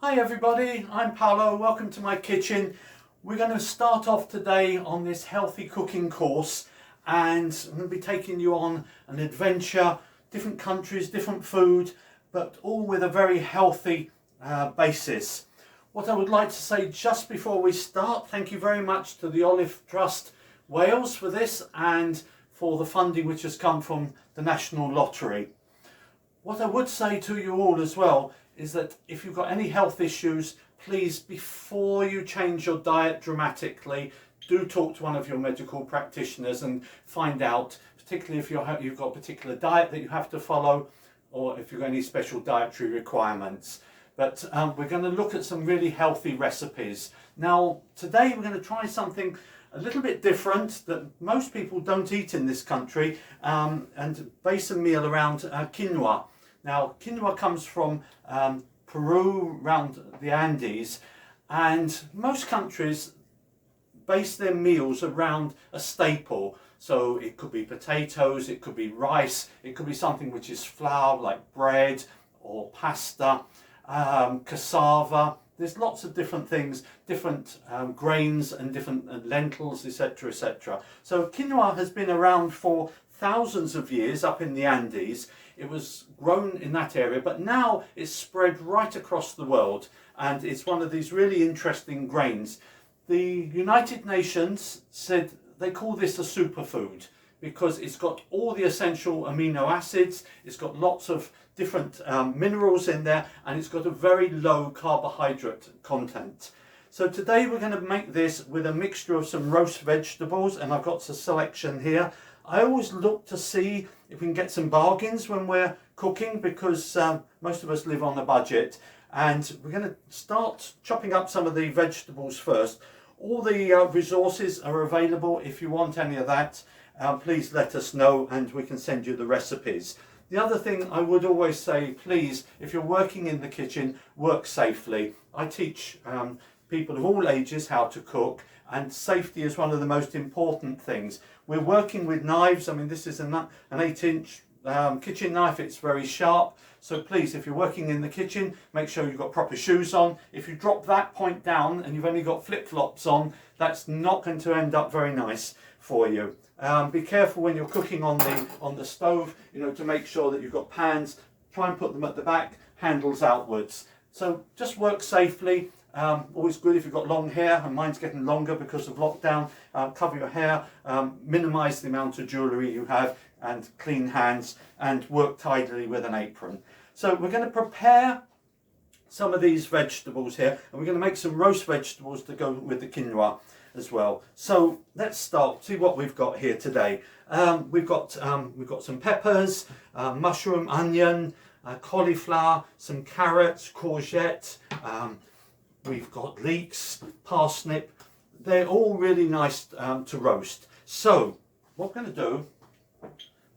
Hi everybody, I'm Paolo, welcome to my kitchen. We're going to start off today on this healthy cooking course, and I'm going to be taking you on an adventure, different countries, different food, but all with a very healthy basis. What I would like to say just before we start, thank you very much to the Olive Trust Wales for this and for the funding which has come from the National Lottery. What I would say to you all as well is that if you've got any health issues, please, before you change your diet dramatically, do talk to one of your medical practitioners and find out, particularly if you've got a particular diet that you have to follow, or if you've got any special dietary requirements. But we're going to look at some really healthy recipes. Now, today we're going to try something a little bit different that most people don't eat in this country, and base a meal around quinoa. Now, quinoa comes from Peru, around the Andes, and most countries base their meals around a staple. So it could be potatoes, it could be rice, it could be something which is flour like bread or pasta, cassava. There's lots of different things, different grains and different lentils, etc., etc. So quinoa has been around for thousands of years up in the Andes. It was grown in that area, but now it's spread right across the world, and it's one of these really interesting grains. The United Nations said they call this a superfood because it's got all the essential amino acids, it's got lots of different minerals in there, and it's got a very low carbohydrate content. So today we're going to make this with a mixture of some roast vegetables, and I've got a selection here. I always look to see if we can get some bargains when we're cooking, because most of us live on a budget, and we're going to start chopping up some of the vegetables first. All the resources are available. If you want any of that, please let us know and we can send you the recipes. The other thing I would always say, please, if you're working in the kitchen, work safely. I teach people of all ages how to cook, and safety is one of the most important things. We're working with knives. I mean, this is an 8-inch kitchen knife. It's very sharp. So please, if you're working in the kitchen, make sure you've got proper shoes on. If you drop that point down and you've only got flip-flops on, that's not going to end up very nice for you. Be careful when you're cooking on the stove, to make sure that you've got pans. Try and put them at the back, handles outwards. So just work safely. Always good if you've got long hair, and mine's getting longer because of lockdown. Cover your hair, minimise the amount of jewellery you have, and clean hands, and work tidily with an apron. So we're going to prepare some of these vegetables here, and we're going to make some roast vegetables to go with the quinoa as well. So let's start. See what we've got here today. We've got some peppers, mushroom, onion, cauliflower, some carrots, courgette. We've got leeks, parsnip. They're all really nice to roast. So what we're going to do,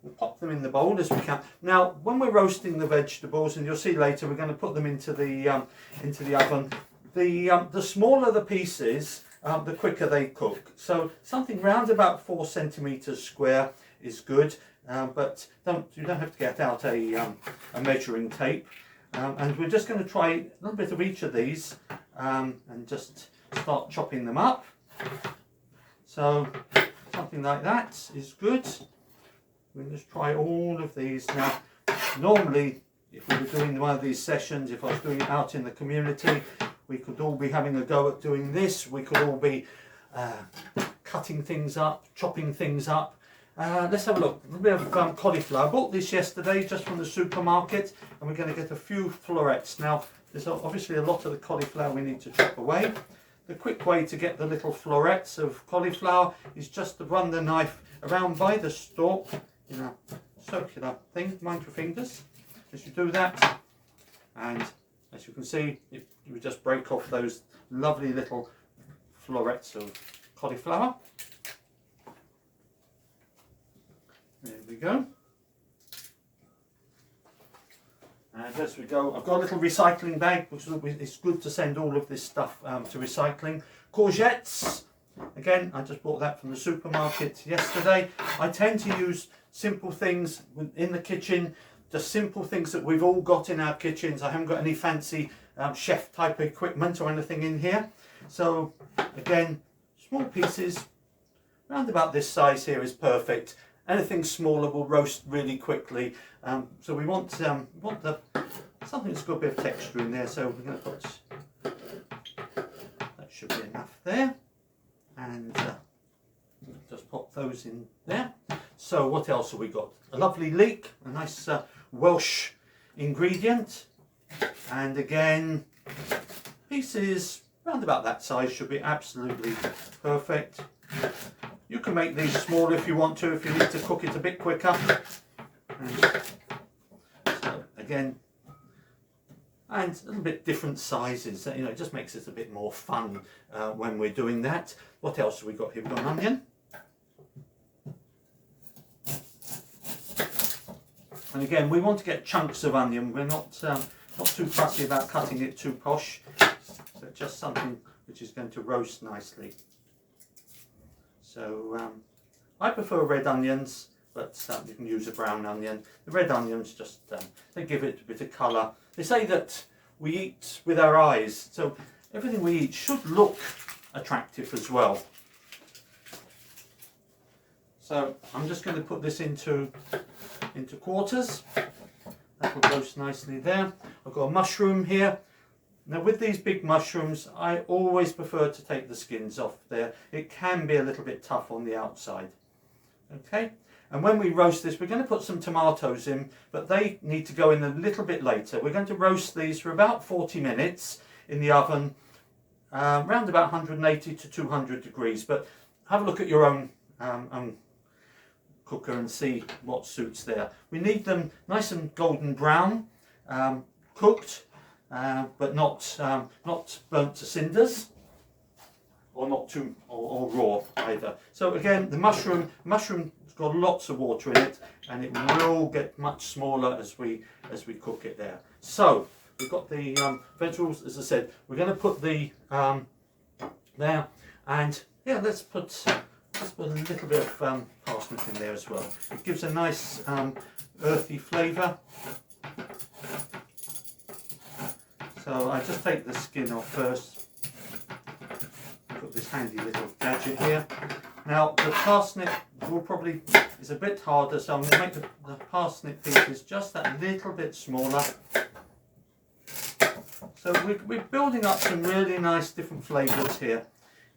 we'll pop them in the bowl as we can. Now, when we're roasting the vegetables, and you'll see later, we're going to put them into the oven. The smaller the pieces, the quicker they cook. So something round about 4 centimeters square is good, but you don't have to get out a measuring tape. And we're just going to try a little bit of each of these, and just start chopping them up. So something like that is good. We'll just try all of these. Now, normally, if we were doing one of these sessions, if I was doing it out in the community, we could all be having a go at doing this. We could all be cutting things up, chopping things up. Let's have a look. A little bit of cauliflower. I bought this yesterday just from the supermarket, and we're going to get a few florets. Now, there's obviously a lot of the cauliflower we need to chop away. The quick way to get the little florets of cauliflower is just to run the knife around by the stalk in a circular thing. Mind your fingers as you do that, and as you can see, you just break off those lovely little florets of cauliflower. There we go. And as we go, I've got a little recycling bag, which it's good to send all of this stuff to recycling. Courgettes, again, I just bought that from the supermarket yesterday. I tend to use simple things in the kitchen just simple things that we've all got in our kitchens. I haven't got any fancy chef type equipment or anything in here. So again, small pieces, around about this size here is perfect. Anything smaller will roast really quickly. So we want something that's got a bit of texture in there. So we're going to put, that should be enough there. And just pop those in there. So what else have we got? A lovely leek, a nice Welsh ingredient. And again, pieces around about that size should be absolutely perfect. You can make these smaller if you want to, if you need to cook it a bit quicker. And so again, and a little bit different sizes. You know, it just makes it a bit more fun when we're doing that. What else have we got here? We've got an onion. And again, we want to get chunks of onion. We're not too fussy about cutting it too posh. So just something which is going to roast nicely. So I prefer red onions, but you can use a brown onion. The red onions just they give it a bit of colour. They say that we eat with our eyes, so everything we eat should look attractive as well. So I'm just going to put this into quarters. That will roast nicely there. I've got a mushroom here. Now with these big mushrooms, I always prefer to take the skins off there. It can be a little bit tough on the outside. Okay, and when we roast this, we're going to put some tomatoes in, but they need to go in a little bit later. We're going to roast these for about 40 minutes in the oven, around about 180 to 200 degrees. But have a look at your own cooker and see what suits there. We need them nice and golden brown, cooked, but not burnt to cinders, or not too or raw either. So again, the mushroom's got lots of water in it, and it will get much smaller as we cook it there. So we've got the vegetables, as I said. We're going to put the there, and yeah, let's put a little bit of parsnip in there as well. It gives a nice earthy flavour. So I just take the skin off first. Put this handy little gadget here. Now the parsnip is a bit harder, so I'm going to make the parsnip pieces just that little bit smaller. So we're building up some really nice different flavours here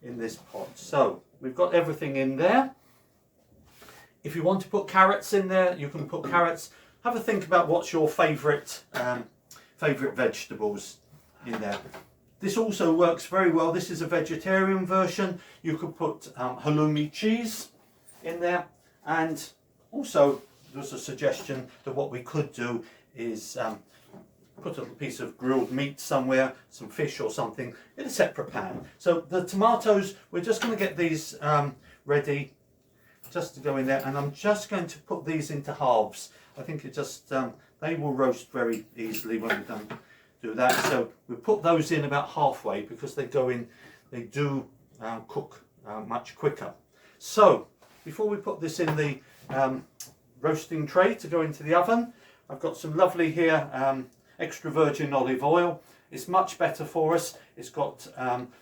in this pot. So we've got everything in there. If you want to put carrots in there, you can put carrots. Have a think about what's your favourite vegetables in there. This also works very well. This is a vegetarian version. You could put halloumi cheese in there, and also there's a suggestion that what we could do is put a little piece of grilled meat somewhere, some fish or something, in a separate pan. So the tomatoes, we're just going to get these ready just to go in there, and I'm just going to put these into halves. I think it just they will roast very easily when we're done do that. So we put those in about halfway because they do cook much quicker. So before we put this in the roasting tray to go into the oven, I've got some lovely here extra virgin olive oil. It's much better for us. It's got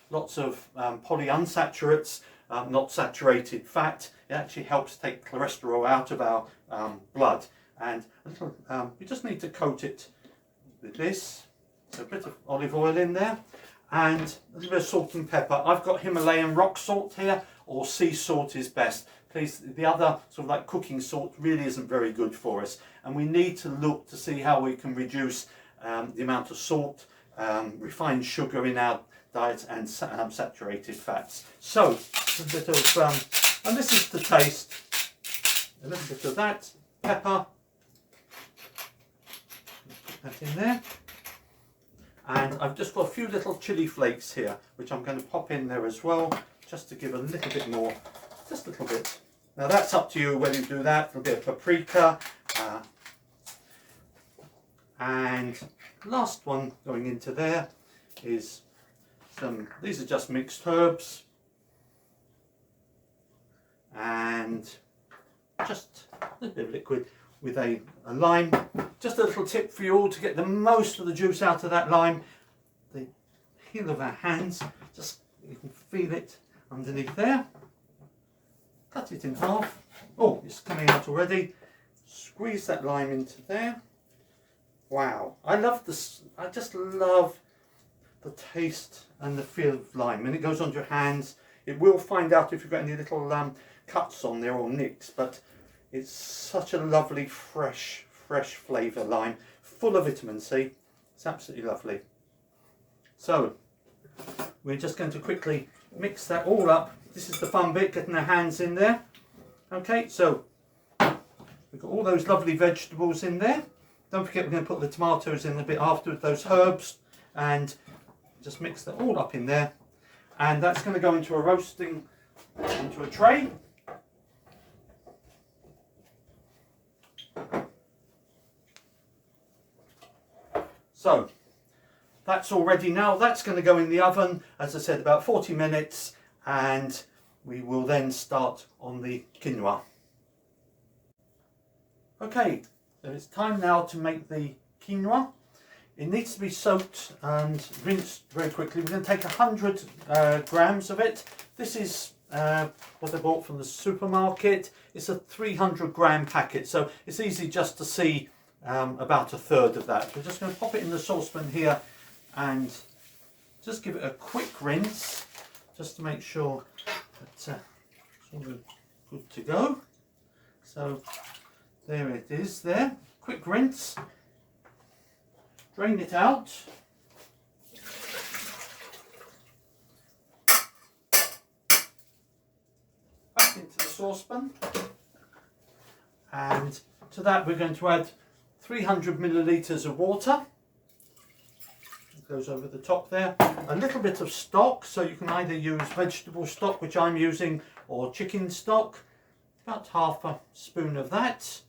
lots of polyunsaturates, not saturated fat. It actually helps take cholesterol out of our blood. And a little, we just need to coat it with this. So a bit of olive oil in there, and a little bit of salt and pepper. I've got Himalayan rock salt here, or sea salt is best. Please, the other sort of like cooking salt really isn't very good for us, and we need to look to see how we can reduce the amount of salt, refined sugar in our diet, and saturated fats. So a bit of, and this is to taste, a little bit of that, pepper, put that in there. And I've just got a few little chili flakes here, which I'm going to pop in there as well, just to give a little bit more, just a little bit. Now that's up to you whether you do that. A little bit of paprika. And last one going into there is these are just mixed herbs. And just a little bit of liquid with a lime just a little tip for you all to get the most of the juice out of that lime. The heel of our hands, just you can feel it underneath there. Cut it in half. Oh, it's coming out already. Squeeze that lime into there. Wow, I love this. I just love the taste and the feel of lime. When it goes onto your hands, it will find out if you've got any little cuts on there or nicks, but it's such a lovely fresh flavour lime, full of vitamin C. It's absolutely lovely. So we're just going to quickly mix that all up. This is the fun bit, getting our hands in there. Okay, so we've got all those lovely vegetables in there. Don't forget we're going to put the tomatoes in a bit afterwards, those herbs, and just mix that all up in there. And that's going to go into a tray. So that's all ready now. That's going to go in the oven, as I said, about 40 minutes, and we will then start on the quinoa. Okay, so it's time now to make the quinoa. It needs to be soaked and rinsed very quickly. We're going to take 100 grams of it. This is what I bought from the supermarket. It's a 300 gram packet, so it's easy just to see about a third of that. We're just going to pop it in the saucepan here and just give it a quick rinse, just to make sure that it's all good to go. So there it is there. Quick rinse. Drain it out. Back into the saucepan. And to that we're going to add 300 millilitres of water. It goes over the top there. A little bit of stock, so you can either use vegetable stock, which I'm using, or chicken stock. About half a spoon of that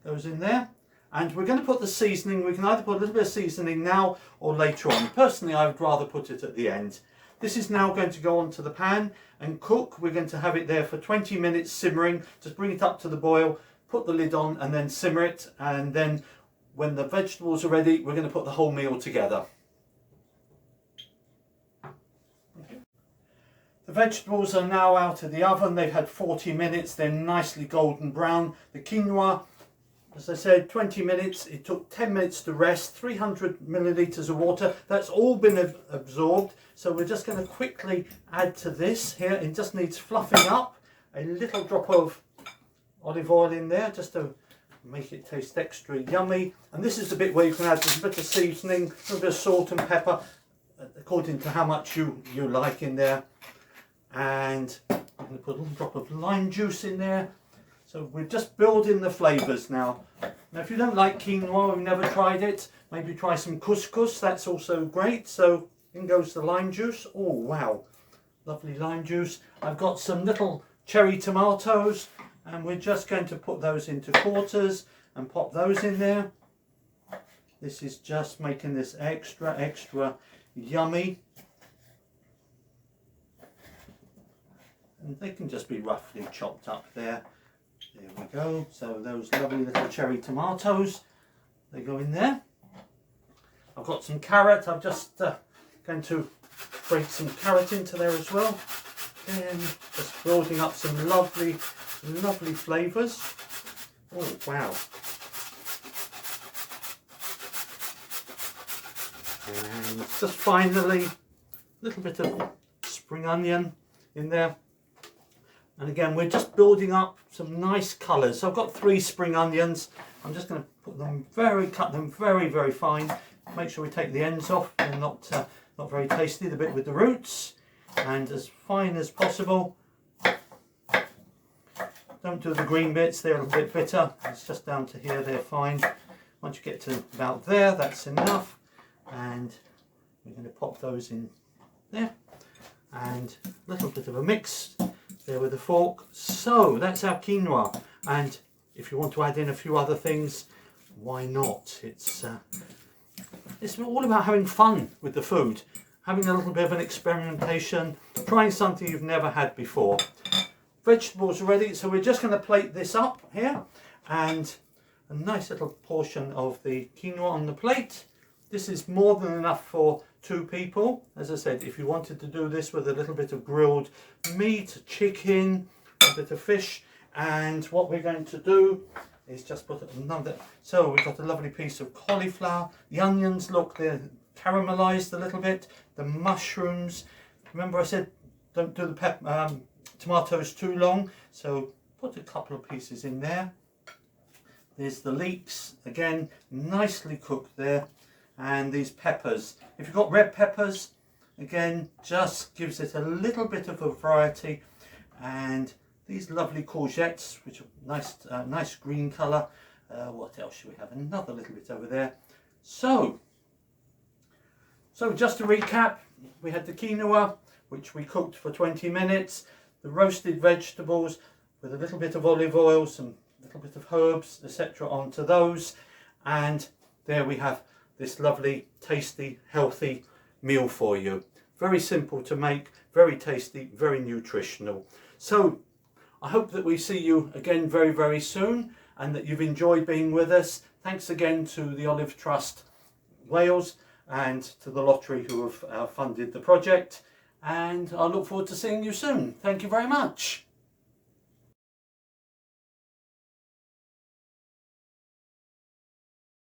goes in there. And we're going to put the seasoning. We can either put a little bit of seasoning now or later on. Personally, I would rather put it at the end. This is now going to go onto the pan and cook. We're going to have it there for 20 minutes simmering. Just bring it up to the boil, put the lid on and then simmer it. And then when the vegetables are ready, we're going to put the whole meal together. Okay. The vegetables are now out of the oven. They've had 40 minutes. They're nicely golden brown. The quinoa, as I said, 20 minutes. It took 10 minutes to rest. 300 millilitres of water. That's all been absorbed. So we're just going to quickly add to this here. It just needs fluffing up. A little drop of olive oil in there just to make it taste extra yummy. And this is the bit where you can add a bit of seasoning, a little bit of salt and pepper, according to how much you like in there. And I'm going to put a little drop of lime juice in there. So we're just building the flavours now. Now if you don't like quinoa, we've never tried it, maybe try some couscous, that's also great. So in goes the lime juice. Oh wow, lovely lime juice. I've got some little cherry tomatoes and we're just going to put those into quarters and pop those in there. This is just making this extra yummy. And they can just be roughly chopped up there. There we go. So those lovely little cherry tomatoes, they go in there. I've got some carrot. I'm just going to break some carrot into there as well. And just building up some lovely flavours. Oh wow. And just finally a little bit of spring onion in there. And again, we're just building up some nice colours. So I've got 3 spring onions. I'm just going to put them cut them very fine. Make sure we take the ends off. They're not very tasty, the bit with the roots. And as fine as possible. Don't do the green bits, they're a bit bitter. It's just down to here, they're fine. Once you get to about there, that's enough. And we're going to pop those in there. And a little bit of a mix there with a fork. So that's our quinoa, and if you want to add in a few other things, why not? It's all about having fun with the food, having a little bit of an experimentation, trying something you've never had before. Vegetables are ready, so we're just going to plate this up here, and a nice little portion of the quinoa on the plate. This is more than enough for 2 people. As I said, if you wanted to do this with a little bit of grilled meat, chicken, a bit of fish, and what we're going to do is just put another. So we've got a lovely piece of cauliflower. The onions, look, they're caramelized a little bit. The mushrooms. Remember I said don't do the tomatoes too long, so put a couple of pieces in there. There's the leeks, again, nicely cooked there. And these peppers. If you've got red peppers, again, just gives it a little bit of a variety. And these lovely courgettes, which are nice, nice green colour. What else should we have? Another little bit over there. So just to recap, we had the quinoa, which we cooked for 20 minutes. The roasted vegetables with a little bit of olive oil, some little bit of herbs, etc. onto those. And there we have this lovely, tasty, healthy meal for you. Very simple to make, very tasty, very nutritional. So I hope that we see you again very, very soon and that you've enjoyed being with us. Thanks again to the Olive Trust Wales and to the lottery who have funded the project. And I look forward to seeing you soon. Thank you very much.